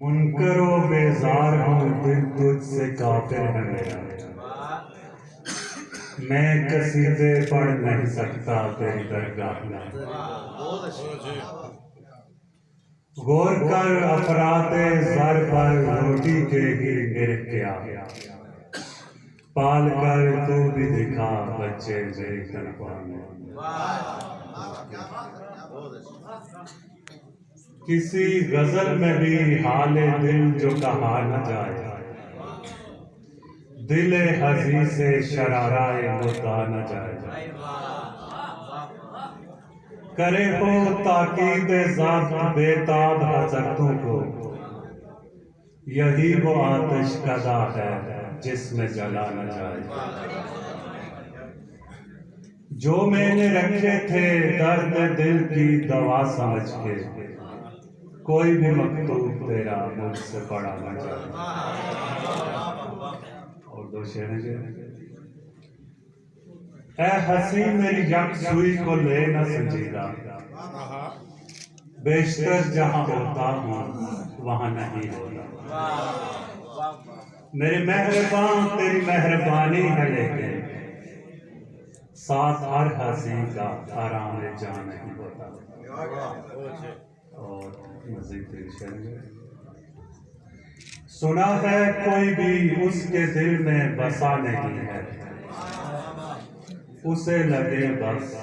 मुनकरो बेजार हूँ दिल तुझसे काफिर है मेरा। मैं कसीदे पढ़ नहीं सकता तेरी दरगाह में। गौर कर अफराते ज़र पर रोटी के ही गिर गया। पाल कर तू भी दिखा बच्चे मेरी तनख्वाह में। किसी गजल में भी हाले दिल जो कहा न जाए, दिल हज़ी से शराराए मुद्दा न जाए। करे हो ताकीद ज़ात बेताब हज़रतों को, यही वो आतिश कदा है जिसमें जला न जाए। जो मैंने रखे थे दर्द दिल की दवा समझ के, कोई भी मकतूब तेरा मुझसे पढ़ा न जाए। और दो शेर ऐ हंसी मेरी यकसुई को ले न संजीदा, बेशतर जहां होता हूँ वहां नहीं होता। मेरे मेहरबान तेरी मेहरबानी है लेकिन साथ हर हंसी का आराम जा नहीं होता। और मज़ीद सुना है कोई भी उसके दिल में बसा नहीं है, उसे लगे बस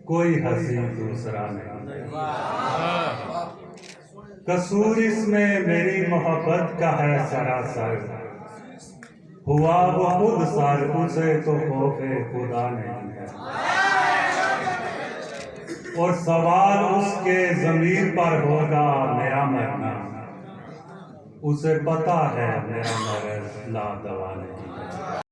कोई हंसी दूसरा नहीं। कसूर इसमें मेरी मोहब्बत का है सरासर, हुआ वो खुद सर उसे तो खौफे खुदा नहीं है। और सवाल उसके ज़मीर पर होगा मेरा मरना, उसे पता है मेरा मर्ज़ ला दवा नहीं है।